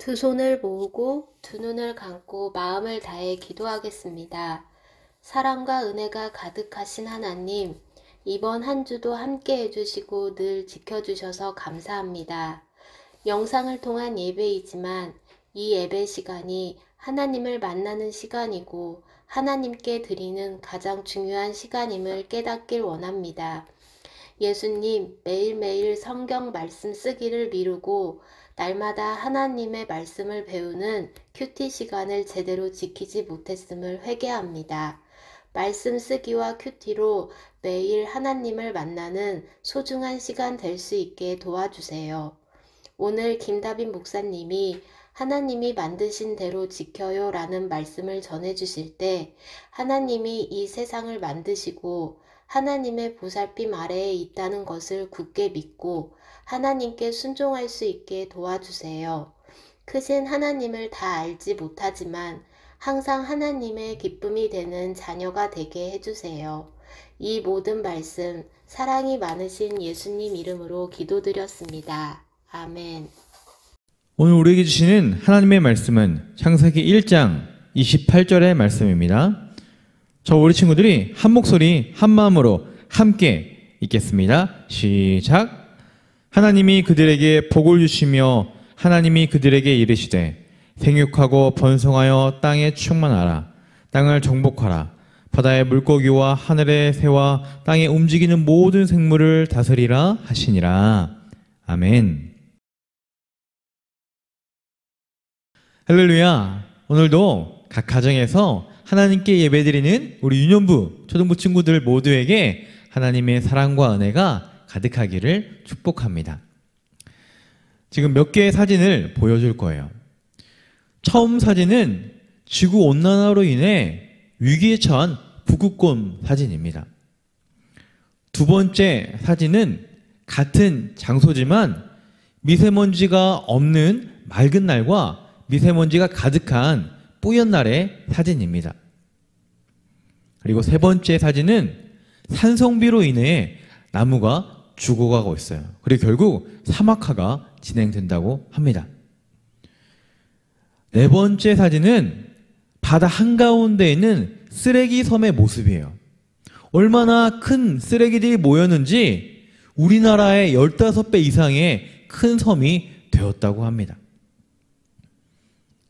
두 손을 모으고 두 눈을 감고 마음을 다해 기도하겠습니다. 사랑과 은혜가 가득하신 하나님, 이번 한 주도 함께 해주시고 늘 지켜주셔서 감사합니다. 영상을 통한 예배이지만 이 예배 시간이 하나님을 만나는 시간이고 하나님께 드리는 가장 중요한 시간임을 깨닫길 원합니다. 예수님, 매일매일 성경 말씀 쓰기를 미루고 날마다 하나님의 말씀을 배우는 큐티 시간을 제대로 지키지 못했음을 회개합니다. 말씀 쓰기와 큐티로 매일 하나님을 만나는 소중한 시간 될 수 있게 도와주세요. 오늘 김다빈 목사님이 하나님이 만드신 대로 지켜요 라는 말씀을 전해주실 때 하나님이 이 세상을 만드시고 하나님의 보살핌 아래에 있다는 것을 굳게 믿고 하나님께 순종할 수 있게 도와주세요. 크신 하나님을 다 알지 못하지만 항상 하나님의 기쁨이 되는 자녀가 되게 해주세요. 이 모든 말씀 사랑이 많으신 예수님 이름으로 기도드렸습니다. 아멘. 오늘 우리에게 주시는 하나님의 말씀은 창세기 1장 28절의 말씀입니다. 저 우리 친구들이 한 목소리 한 마음으로 함께 읽겠습니다. 시작. 하나님이 그들에게 복을 주시며 하나님이 그들에게 이르시되 생육하고 번성하여 땅에 충만하라. 땅을 정복하라. 바다의 물고기와 하늘의 새와 땅에 움직이는 모든 생물을 다스리라 하시니라. 아멘. 할렐루야. 오늘도 각 가정에서 하나님께 예배드리는 우리 유년부, 초등부 친구들 모두에게 하나님의 사랑과 은혜가 가득하기를 축복합니다. 지금 몇 개의 사진을 보여줄 거예요. 처음 사진은 지구온난화로 인해 위기에 처한 북극곰 사진입니다. 두 번째 사진은 같은 장소지만 미세먼지가 없는 맑은 날과 미세먼지가 가득한 뿌연 날의 사진입니다. 그리고 세 번째 사진은 산성비로 인해 나무가 죽어가고 있어요. 그리고 결국 사막화가 진행된다고 합니다. 네 번째 사진은 바다 한가운데 있는 쓰레기 섬의 모습이에요. 얼마나 큰 쓰레기들이 모였는지 우리나라의 15배 이상의 큰 섬이 되었다고 합니다.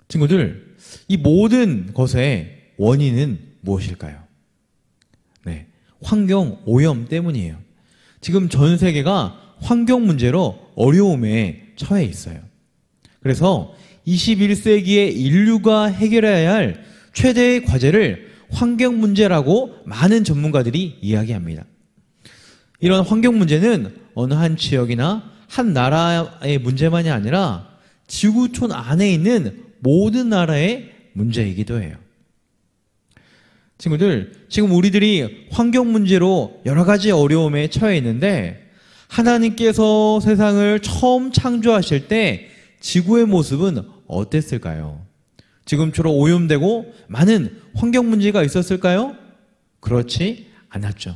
친구들, 이 모든 것의 원인은 무엇일까요? 네, 환경 오염 때문이에요. 지금 전 세계가 환경 문제로 어려움에 처해 있어요. 그래서 21세기의 인류가 해결해야 할 최대의 과제를 환경 문제라고 많은 전문가들이 이야기합니다. 이런 환경 문제는 어느 한 지역이나 한 나라의 문제만이 아니라 지구촌 안에 있는 모든 나라의 문제이기도 해요. 친구들, 지금 우리들이 환경 문제로 여러 가지 어려움에 처해 있는데 하나님께서 세상을 처음 창조하실 때 지구의 모습은 어땠을까요? 지금처럼 오염되고 많은 환경 문제가 있었을까요? 그렇지 않았죠.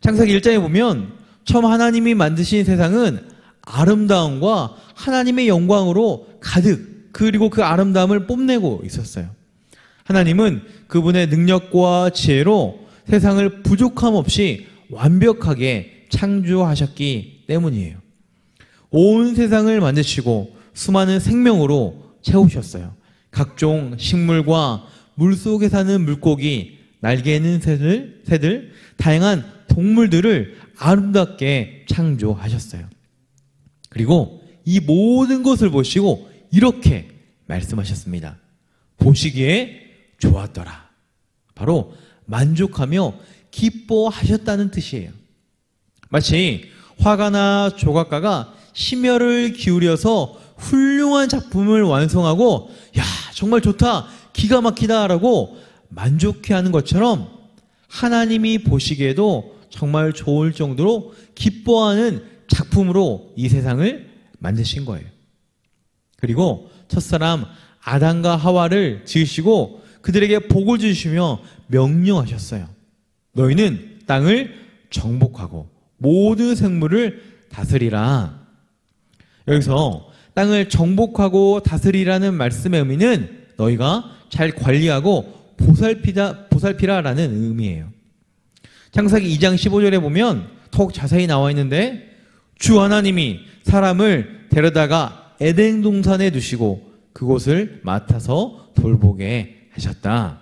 창세기 1장에 보면 처음 하나님이 만드신 세상은 아름다움과 하나님의 영광으로 가득, 그리고 그 아름다움을 뽐내고 있었어요. 하나님은 그분의 능력과 지혜로 세상을 부족함 없이 완벽하게 창조하셨기 때문이에요. 온 세상을 만드시고 수많은 생명으로 채우셨어요. 각종 식물과 물속에 사는 물고기, 날개 있는 새들, 다양한 동물들을 아름답게 창조하셨어요. 그리고 이 모든 것을 보시고 이렇게 말씀하셨습니다. 보시기에 좋았더라. 바로 만족하며 기뻐하셨다는 뜻이에요. 마치 화가나 조각가가 심혈을 기울여서 훌륭한 작품을 완성하고 야, 정말 좋다, 기가 막히다 라고 만족해하는 것처럼 하나님이 보시기에도 정말 좋을 정도로 기뻐하는 작품으로 이 세상을 만드신 거예요. 그리고 첫사람 아담과 하와를 지으시고 그들에게 복을 주시며 명령하셨어요. 너희는 땅을 정복하고 모든 생물을 다스리라. 여기서 땅을 정복하고 다스리라는 말씀의 의미는 너희가 잘 관리하고 보살피라라는 의미예요. 창세기 2장 15절에 보면 더욱 자세히 나와 있는데 주 하나님이 사람을 데려다가 에덴 동산에 두시고 그곳을 맡아서 돌보게 하셨다.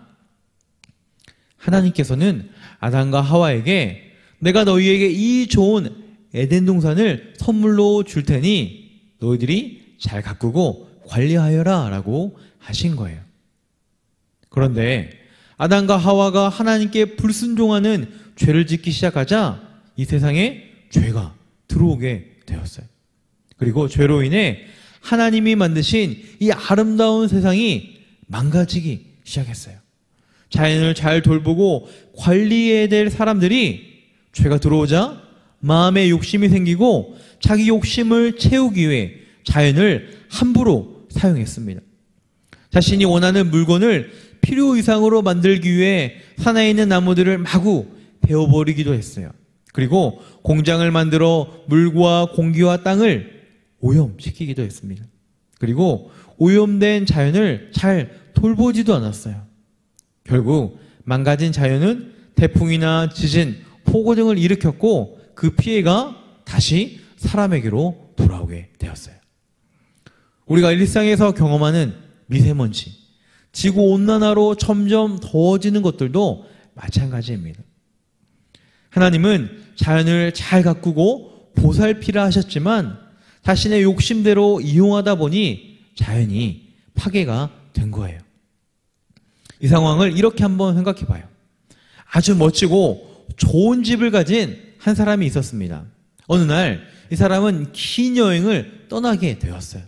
하나님께서는 아담과 하와에게 내가 너희에게 이 좋은 에덴 동산을 선물로 줄 테니 너희들이 잘 가꾸고 관리하여라 라고 하신 거예요. 그런데 아담과 하와가 하나님께 불순종하는 죄를 짓기 시작하자 이 세상에 죄가 들어오게 되었어요. 그리고 죄로 인해 하나님이 만드신 이 아름다운 세상이 망가지기 시작했어요. 자연을 잘 돌보고 관리해야 될 사람들이 죄가 들어오자 마음에 욕심이 생기고 자기 욕심을 채우기 위해 자연을 함부로 사용했습니다. 자신이 원하는 물건을 필요 이상으로 만들기 위해 산에 있는 나무들을 마구 베어버리기도 했어요. 그리고 공장을 만들어 물과 공기와 땅을 오염시키기도 했습니다. 그리고 오염된 자연을 잘 돌보지도 않았어요. 결국 망가진 자연은 태풍이나 지진, 폭우 등을 일으켰고 그 피해가 다시 사람에게로 돌아오게 되었어요. 우리가 일상에서 경험하는 미세먼지, 지구온난화로 점점 더워지는 것들도 마찬가지입니다. 하나님은 자연을 잘 가꾸고 보살피라 하셨지만 자신의 욕심대로 이용하다 보니 자연이 파괴가 된 거예요. 이 상황을 이렇게 한번 생각해 봐요. 아주 멋지고 좋은 집을 가진 한 사람이 있었습니다. 어느 날 이 사람은 긴 여행을 떠나게 되었어요.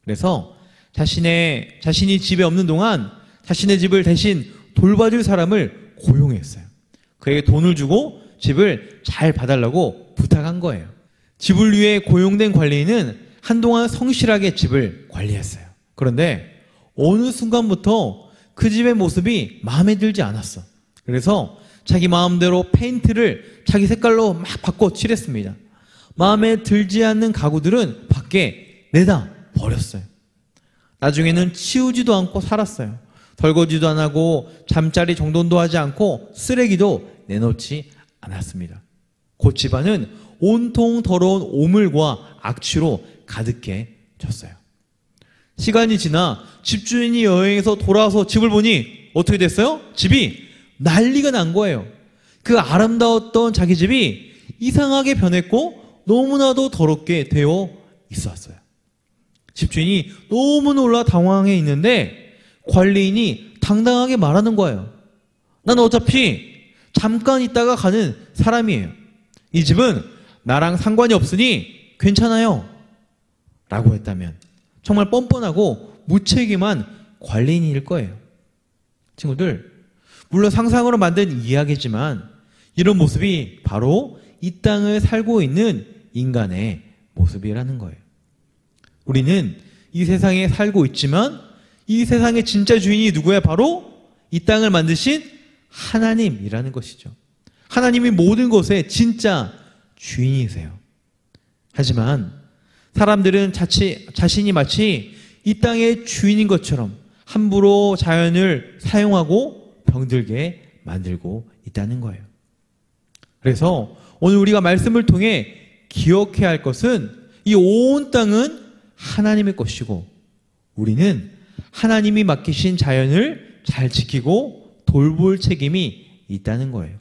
그래서 자신이 집에 없는 동안 자신의 집을 대신 돌봐줄 사람을 고용했어요. 그에게 돈을 주고 집을 잘 봐달라고 부탁한 거예요. 집을 위해 고용된 관리인은 한동안 성실하게 집을 관리했어요. 그런데 어느 순간부터 그 집의 모습이 마음에 들지 않았어. 그래서 자기 마음대로 페인트를 자기 색깔로 막 바꿔 칠했습니다. 마음에 들지 않는 가구들은 밖에 내다 버렸어요. 나중에는 치우지도 않고 살았어요. 설거지도 안 하고 잠자리 정돈도 하지 않고 쓰레기도 내놓지 않았습니다. 곧 집안은 온통 더러운 오물과 악취로 가득해졌어요. 시간이 지나 집주인이 여행에서 돌아와서 집을 보니 어떻게 됐어요? 집이 난리가 난 거예요. 그 아름다웠던 자기 집이 이상하게 변했고 너무나도 더럽게 되어 있었어요. 집주인이 너무 놀라 당황해 있는데 관리인이 당당하게 말하는 거예요. 난 어차피 잠깐 있다가 가는 사람이에요. 이 집은 나랑 상관이 없으니 괜찮아요. 라고 했다면 정말 뻔뻔하고 무책임한 관리인일 거예요. 친구들, 물론 상상으로 만든 이야기지만 이런 모습이 바로 이 땅을 살고 있는 인간의 모습이라는 거예요. 우리는 이 세상에 살고 있지만 이 세상의 진짜 주인이 누구야? 바로 이 땅을 만드신 하나님이라는 것이죠. 하나님이 모든 것의 진짜 주인이세요. 하지만 사람들은 자신이 마치 이 땅의 주인인 것처럼 함부로 자연을 사용하고 병들게 만들고 있다는 거예요. 그래서 오늘 우리가 말씀을 통해 기억해야 할 것은 이 온 땅은 하나님의 것이고 우리는 하나님이 맡기신 자연을 잘 지키고 돌볼 책임이 있다는 거예요.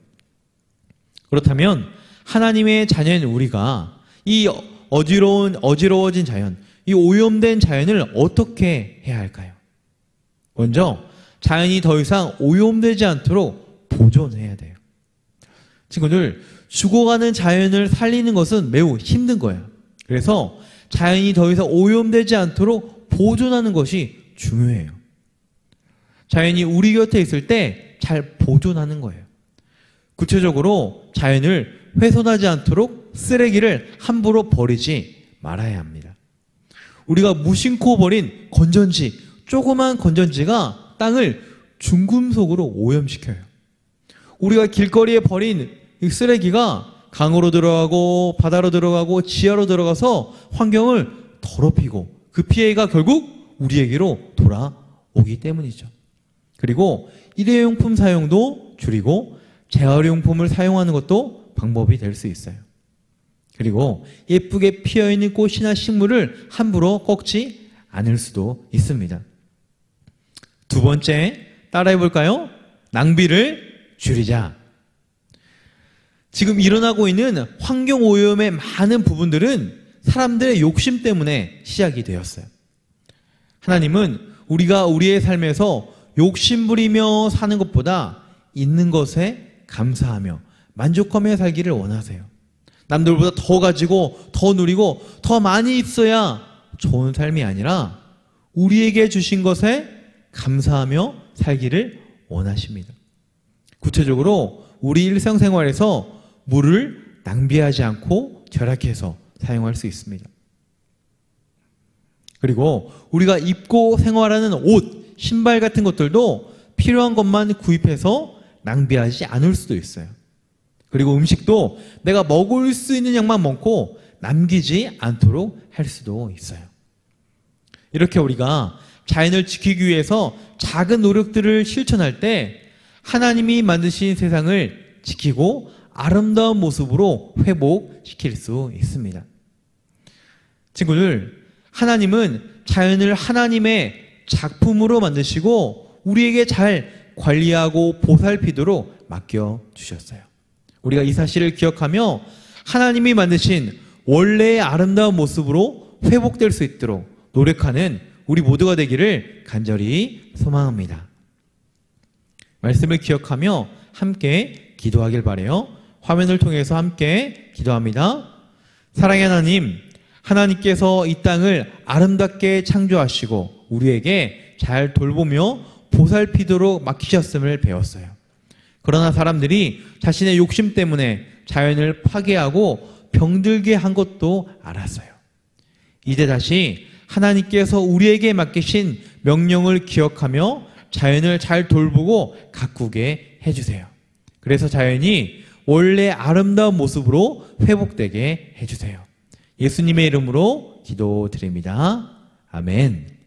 그렇다면 하나님의 자녀인 우리가 이 어지러워진 자연, 이 오염된 자연을 어떻게 해야 할까요? 먼저 자연이 더 이상 오염되지 않도록 보존해야 돼요. 친구들, 죽어가는 자연을 살리는 것은 매우 힘든 거예요. 그래서 자연이 더 이상 오염되지 않도록 보존하는 것이 중요해요. 자연이 우리 곁에 있을 때 잘 보존하는 거예요. 구체적으로 자연을 훼손하지 않도록 쓰레기를 함부로 버리지 말아야 합니다. 우리가 무심코 버린 건전지, 조그만 건전지가 땅을 중금속으로 오염시켜요. 우리가 길거리에 버린 이 쓰레기가 강으로 들어가고 바다로 들어가고 지하로 들어가서 환경을 더럽히고 그 피해가 결국 우리에게로 돌아오기 때문이죠. 그리고 일회용품 사용도 줄이고 재활용품을 사용하는 것도 방법이 될 수 있어요. 그리고 예쁘게 피어있는 꽃이나 식물을 함부로 꺾지 않을 수도 있습니다. 두 번째, 따라해 볼까요? 낭비를 줄이자. 지금 일어나고 있는 환경오염의 많은 부분들은 사람들의 욕심 때문에 시작이 되었어요. 하나님은 우리가 우리의 삶에서 욕심부리며 사는 것보다 있는 것에 감사하며 만족하며 살기를 원하세요. 남들보다 더 가지고 더 누리고 더 많이 있어야 좋은 삶이 아니라 우리에게 주신 것에 감사하며 살기를 원하십니다. 구체적으로 우리 일상생활에서 물을 낭비하지 않고 절약해서 사용할 수 있습니다. 그리고 우리가 입고 생활하는 옷, 신발 같은 것들도 필요한 것만 구입해서 낭비하지 않을 수도 있어요. 그리고 음식도 내가 먹을 수 있는 양만 먹고 남기지 않도록 할 수도 있어요. 이렇게 우리가 자연을 지키기 위해서 작은 노력들을 실천할 때 하나님이 만드신 세상을 지키고 아름다운 모습으로 회복시킬 수 있습니다. 친구들, 하나님은 자연을 하나님의 작품으로 만드시고 우리에게 잘 관리하고 보살피도록 맡겨주셨어요. 우리가 이 사실을 기억하며 하나님이 만드신 원래의 아름다운 모습으로 회복될 수 있도록 노력하는 우리 모두가 되기를 간절히 소망합니다. 말씀을 기억하며 함께 기도하길 바라요. 화면을 통해서 함께 기도합니다. 사랑의 하나님, 하나님께서 이 땅을 아름답게 창조하시고 우리에게 잘 돌보며 보살피도록 맡기셨음을 배웠어요. 그러나 사람들이 자신의 욕심 때문에 자연을 파괴하고 병들게 한 것도 알았어요. 이제 다시 하나님께서 우리에게 맡기신 명령을 기억하며 자연을 잘 돌보고 가꾸게 해주세요. 그래서 자연이 원래 아름다운 모습으로 회복되게 해주세요. 예수님의 이름으로 기도드립니다. 아멘.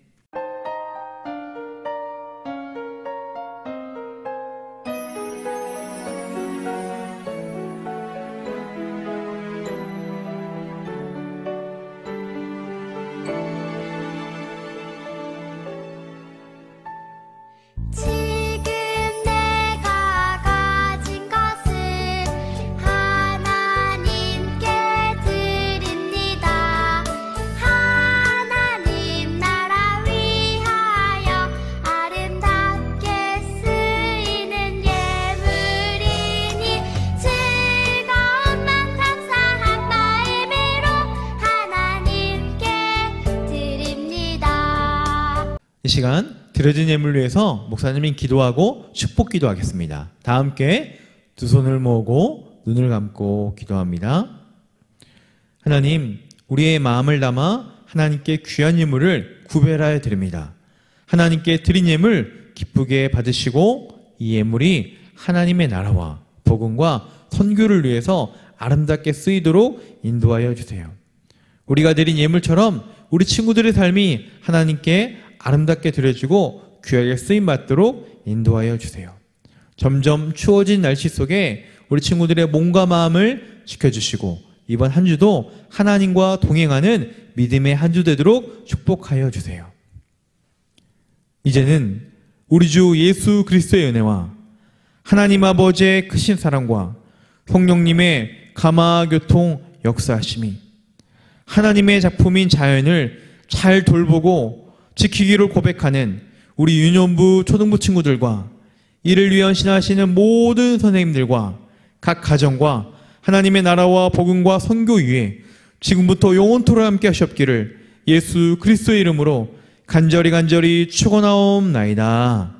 이 시간 드려진 예물을 위해서 목사님이 기도하고 축복 기도하겠습니다. 다 함께 두 손을 모으고 눈을 감고 기도합니다. 하나님, 우리의 마음을 담아 하나님께 귀한 예물을 구별하여 드립니다. 하나님께 드린 예물 기쁘게 받으시고 이 예물이 하나님의 나라와 복음과 선교를 위해서 아름답게 쓰이도록 인도하여 주세요. 우리가 드린 예물처럼 우리 친구들의 삶이 하나님께 아름답게 드려지고 귀하게 쓰임받도록 인도하여 주세요. 점점 추워진 날씨 속에 우리 친구들의 몸과 마음을 지켜주시고 이번 한 주도 하나님과 동행하는 믿음의 한 주 되도록 축복하여 주세요. 이제는 우리 주 예수 그리스도의 은혜와 하나님 아버지의 크신 사랑과 성령님의 감화교통 역사하심이 하나님의 작품인 자연을 잘 돌보고 지키기를 고백하는 우리 유년부 초등부 친구들과 이를 위해 헌신하시는 모든 선생님들과 각 가정과 하나님의 나라와 복음과 선교 위에 지금부터 영원토록 함께 하시옵기를 예수 그리스도의 이름으로 간절히 축원하옵나이다.